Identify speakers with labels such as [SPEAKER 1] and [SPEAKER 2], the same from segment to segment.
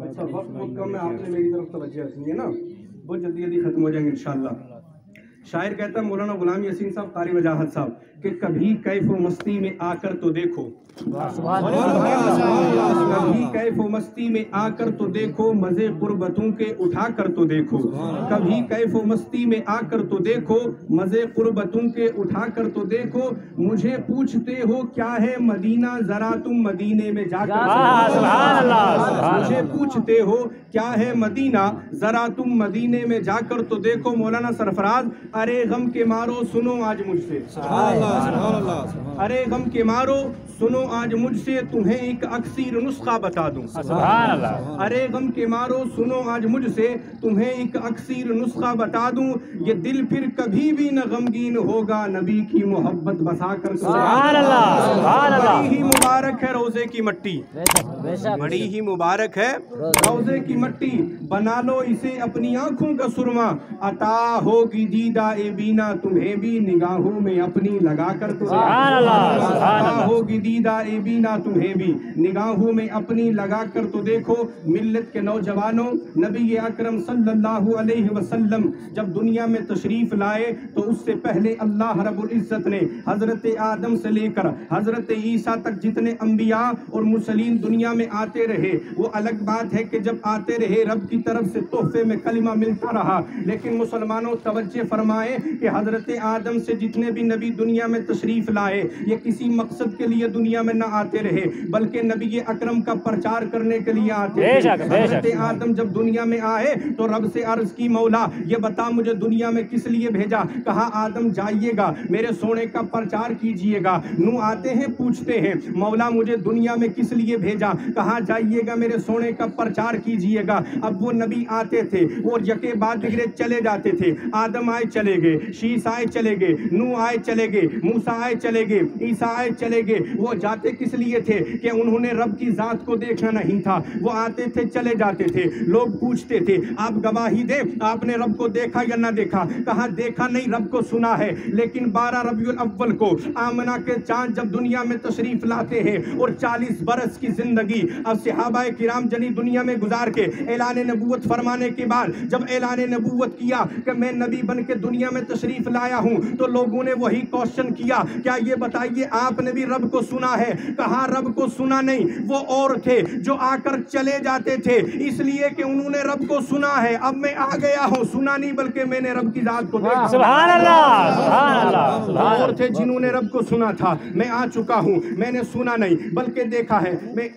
[SPEAKER 1] اچھا وقت بہت کم ہے، آپ نے میری طرف توجہ رکھنی ہے نا، بہت جلدی جلدی ختم ہو جائیں گے انشاءاللہ۔ شاعر کہتا ہے مولانا غلام یاسین صاحب قاری وجاہت صاحب کہ کبھی کیف و مستی میں آ کر تو دیکھو، کبھی کیف و مستی میں آ کر تو دیکھو، مزے قربتوں کے اٹھا کر تو دیکھو، کبھی کیف و مستی میں آ کر تو دیکھو، مزے قربتوں کے اٹھا کر تو دیکھو، مجھے پوچھتے ہو کیا ہے مدینہ ذرا تم مدینے میں جا کر، مجھے پوچھتے ہو کیا ہے مدینہ ذرا تم مدینے میں جا کر تو دیکھو۔ مولانا سرفراز ارے غم کے مارو سنو آج مجھ سے، ارے غم کے مارو سنو آج مجھ سے، تمہیں ایک اکسیر نسخہ بتا دوں، ارے غم کے مارو سنو آج مجھ سے، تمہیں ایک اکسیر نسخہ بتا دوں، یہ دل پھر کبھی بھی نہ غمگین ہوگا نبی کی محبت بسا کر۔ بڑی ہی مبارک ہے روزے کی مٹی، بڑی ہی مبارک ہے روزے کی مٹی، بنا لو اسے اپنی آنکھوں کا سرما، عطا ہوگی دیدہ بینا تمہیں بھی نگاہوں میں اپنی لگا کر تو، عطا ہوگی دیدہ بینا تمہیں بھی نگاہوں میں اپنی لگا کر تو دیکھو۔ ملت کے نوجوانوں، نبی اکرم صلی اللہ علیہ وسلم جب دنیا میں تشریف لائے تو اس سے پہلے اللہ رب العزت نے حضرت آدم سے لے کر حضرت عیسیٰ تک جتنے انبیاء اور مرسلین دنیا میں آتے رہے، وہ الگ بات ہے کہ جب آتے رہے رب کی طرف سے تحفے میں کلمہ ملتا رہا، لیکن مسلمانوں توجہ فرمائیں کہ حضرت آدم سے جتنے بھی نبی دنیا میں تشریف لائے یہ کسی مقصد کے لیے دنیا میں نہ آتے رہے بلکہ نبی اکرم کا پرچار کرنے کے لیے آتے تھے۔ حضرت آدم جب دنیا میں آئے تو رب سے عرض کی مولا یہ بتا مجھے دنیا میں کس لیے بھیجا؟ کہا آدم جائیے گا میرے سونے کا پرچار کیجئے گا۔ نو آتے ہیں پوچھتے ہیں مولا مجھے دنیا میں کس لیے بھیجا؟ کہا جائیے گا میرے سونے کا پرچار کیجئے گا۔ اب وہ نبی آتے تھے اور یکے بعد دیگرے چلے جاتے تھے، آدم آئے چلے گئے، شیس آئے چلے گئے، نو آئے چلے گئے، موسیٰ آئے چلے گئے، عیسیٰ آئے چلے گئے۔ وہ جاتے کس لیے تھے؟ کہ انہوں نے رب کی ذات کو دیکھنا نہیں تھا، وہ آتے تھے چلے جاتے تھے۔ لوگ پوچھتے تھے آپ گواہی دیں آپ نے رب کو دیکھا یا نہ دیکھا؟ کہا دیکھا نہیں رب کو سنا ہے، لیکن 12 ربیع الاول کو آمنہ کے چاند جب دنیا میں تشریف لاتے ہیں اور 40 برس کی زندگی اب صحابہ کرام جنی دنیا میں گزار کے اعلان نبوت فرمانے کے بعد جب اعلان نبوت کیا کہ میں نبی بن کے دنیا میں تشریف لایا ہوں تو لوگوں نے وہی کوشچن کیا کیا یہ بتائیے آپ نے بھی رب کو سنا ہے؟ کہا رب کو سنا نہیں، وہ اور تھے جو آ کر چلے جاتے تھے اس لیے کہ انہوں نے رب کو سنا ہے۔ اب میں آ گیا ہوں، سنا نہیں بلکہ میں نے رب کی ذات کو دیکھا۔
[SPEAKER 2] سبحان اللہ سبحان اللہ،
[SPEAKER 1] اور تھے جنہوں نے رب کو سنا تھا، میں آ چکا ہوں، میں نے سنا نہیں بلکہ دیکھا ہے۔ میں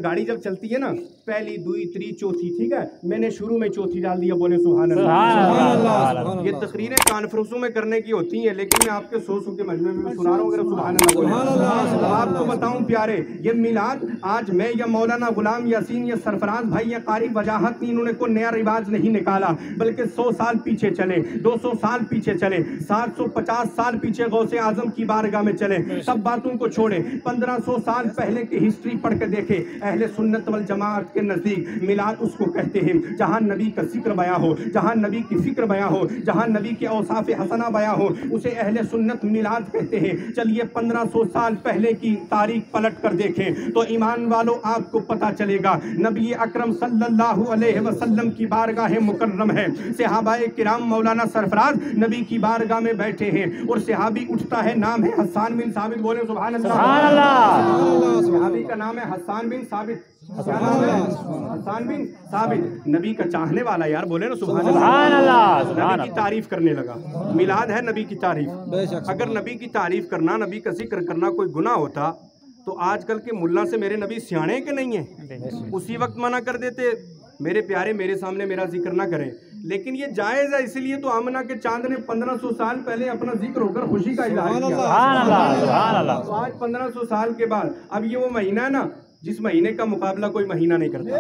[SPEAKER 1] گاڑی جب چلتی ہے نا پہلی دوئی تری چوتھی، ٹھیک ہے، میں نے شروع میں چوتھی ڈال دیا، بولے سبحان اللہ۔ یہ تقریریں کانفرنسوں میں کرنے کی ہوتی ہیں لیکن میں آپ کے سو کے مجمع میں سنا رہا ہوں، اگر سبحان اللہ۔ آپ کو بتاؤں پیارے یہ میلاد آج میں یا مولانا غلام یاسین یا سرفراز بھائی یا قاری وجاہت نہیں، انہوں نے کوئی نیا رواج نہیں نکالا بلکہ 100 سال پیچھے چلے، 200 سال پیچھے چلے، 750 سال پیچھے غوث اعظم کی بارگاہ میں چلے، سب باتوں کو چھوڑے 1500 سال پہلے کی ہسٹری پڑھ کے دیکھے۔ اہل سنت والجماعت کے نزدیک میلاد اس کو کہتے ہیں جہاں نبی کا ذکر بیان ہو، جہاں نبی کی فکر بیان ہو، جہاں نبی کے اوصاف حسنہ بیان ہو، اسے اہل سنت میلاد کہتے ہیں۔ چلیے 1500 سال پہلے کی تاریخ پلٹ کر دیکھیں تو ایمان والو آپ کو پتا چلے گا نبی اکرم صلی اللہ علیہ وسلم کی بارگاہ مکرم ہے، صحابہ کرام مولانا سرفراز نبی کی بارگاہ میں بیٹھے ہیں اور صحابی اٹھتا ہے، نام ہے حسان بن ثابت، بولے سبحان اللہ۔ صحابی کا نام ہے حسان بن ثابت، کیا نام ہے؟ حسان بن ثابت، نبی کا چاہنے والا، یار بولے نا سبحان اللہ۔ نبی کی تعریف کرنے لگا، میلاد ہے نبی کی تعریف۔ اگر نبی کی تعریف کرنا، نبی کا ذکر کرنا کوئی گناہ ہوتا تو آج کل کے ملا سے میرے نبی سیانے کے نہیں ہیں، اسی وقت منع کر دیتے میرے پیارے میرے سامنے میرا ذکر نہ کریں، لیکن یہ جائز ہے اس لیے تو آمنہ کے چاند نے 1500 سال پہلے اپنا ذکر ہو کر خوشی کا اظہار کیا۔ تو آج 1500 سال کے بعد اب یہ وہ مہینہ ہے نا جس مہینے کا مقابلہ کوئی مہینہ نہیں کرتا،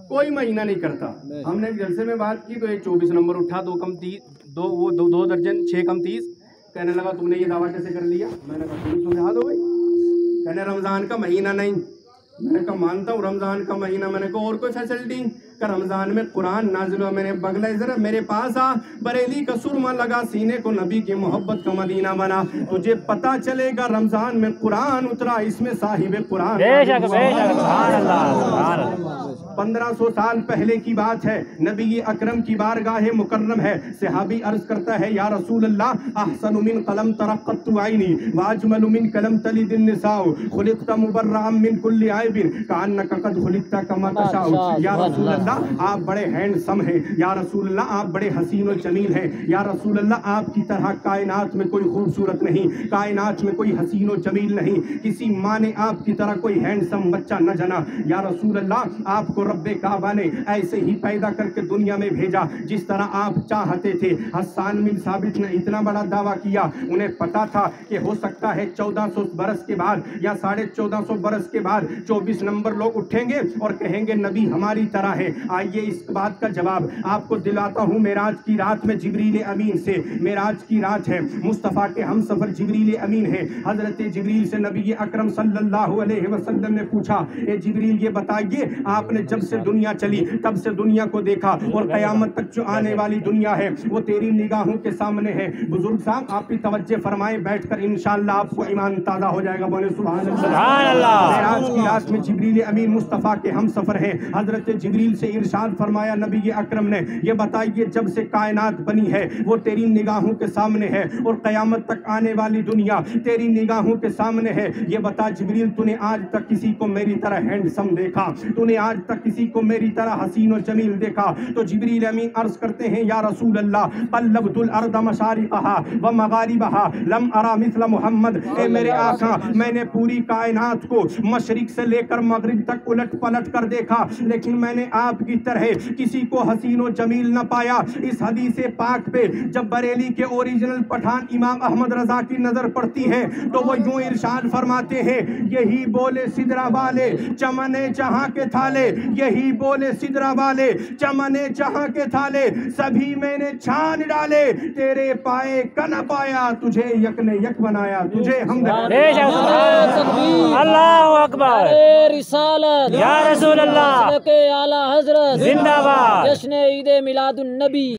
[SPEAKER 1] کوئی مہینہ نہیں کرتا۔ ہم نے ایک جلسے میں بات کی تو ایک 24 نمبر اٹھا، 2 کم 30، 2 درجن 6 کم 30، کہنے لگا تم نے یہ دعویٰ کیسے کر لیا؟ میں نے کہا تم تو یاد ہو گئی، کہنے رمضان کا مہینہ نہیں، میں نے کہا مانتا ہوں رمضان کا مہینہ, میں نے کہا اور کوئی فیسلٹی؟ کہ رمضان میں قرآن نازل ہوا. میں نے بغلہ ذرا میرے پاس آ, بریلی کا سرما لگا سینے کو, نبی کی محبت کا مدینہ بنا. تجھے پتا چلے گا رمضان میں قرآن اترا, اس میں صاحب قرآن.
[SPEAKER 2] بے شک سبحان اللہ سبحان اللہ.
[SPEAKER 1] 1500 سال پہلے کی بات ہے, نبی اکرم کی بارگاہ مکرم ہے. صحابی عرض کرتا ہے یا رسول اللہ احسن من قلم ترقت عینی واجمل من قلم تلد النساء خلقت مبرعا من کل عیب کانک قد خلقت کما تشاء. یا رسول اللہ آپ بڑے ہینڈسم ہیں, یا رسول اللہ آپ بڑے حسین و جمیل ہیں, یا رسول اللہ آپ کی طرح کائنات میں کوئی خوبصورت نہیں, کائنات میں کوئی حسین و جمیل نہیں, کسی ماں نے آپ کی طرح کوئی ہینڈسم بچہ نہ جنا. یا رسول اللہ آپ کو رب کعبہ نے ایسے ہی پیدا کر کے دنیا میں بھیجا جس طرح آپ چاہتے تھے. حسان بن ثابت نے اتنا بڑا دعویٰ کیا, انہیں پتا تھا کہ ہو سکتا ہے 1400 برس کے بعد یا 1450 برس کے بعد 24 نمبر لوگ اٹھیں گے اور کہیں گے نبی ہماری طرح ہے. آئیے اس بات کا جواب آپ کو دلاتا ہوں. معراج کی رات میں جبریل امین سے, معراج کی رات ہے, مصطفیٰ کے ہم سفر جبریل امین ہے. حضرت جبریل سے نبی اکرم صلی اللہ علیہ وسلم نے پوچھا اے جبریل یہ بتائیے آپ نے جب سے دنیا چلی تب سے دنیا کو دیکھا اور قیامت تک جو آنے والی دنیا ہے وہ تیری نگاہوں کے سامنے ہے. بزرگ صاحب آپ کی توجہ فرمائیں, بیٹھ کر انشاءاللہ آپ کو ایمان تازہ ہو جائے گا. بولے سبحان اللہ. معراج کی رات میں جبریل امین مصطفیٰ کے ہم سفر ہیں. حضرت جبریل سے ارشاد فرمایا نبی اکرم نے یہ بتائیے جب سے کائنات بنی ہے وہ تیری نگاہوں کے سامنے ہے اور قیامت تک آنے والی دنیا تیری نگاہوں کے سامنے ہے. یہ بتا جبریل تو نے آج تک کسی کو میری طرح ہینڈسم دیکھا, تو نے آج تک کسی کو میری طرح حسین و جمیل دیکھا؟ تو جبریل امین عرض کرتے ہیں یا رسول اللہ قلبت الارض مشارقها ومغاربها لم ارى مثل محمد. اے میرے آقا میں نے پوری کائنات کو مشرق سے لے کر مغرب تک الٹ پلٹ کر دیکھا لیکن میں نے آپ کی طرح کسی کو حسین و جمیل نہ پایا. اس حدیث پاک پہ جب بریلی کے اوریجنل پٹھان امام احمد رضا کی نظر پڑتی ہے تو وہ یوں ارشاد فرماتے ہیں یہی بولے سدرا والے چمنے جہاں کے تھالے, یہی بولے سدرا والے چمنے جہاں کے تھالے, سبھی میں نے چھان ڈالے تیرے پائے کا نہ پایا, تجھے یک نے یک بنایا, تجھے حمد.
[SPEAKER 2] اللہ اکبر,
[SPEAKER 3] رسالت
[SPEAKER 2] یا رسول اللہ
[SPEAKER 3] کے اعلی حضرت
[SPEAKER 2] زندہ باد.
[SPEAKER 3] جشن عید میلاد النبی.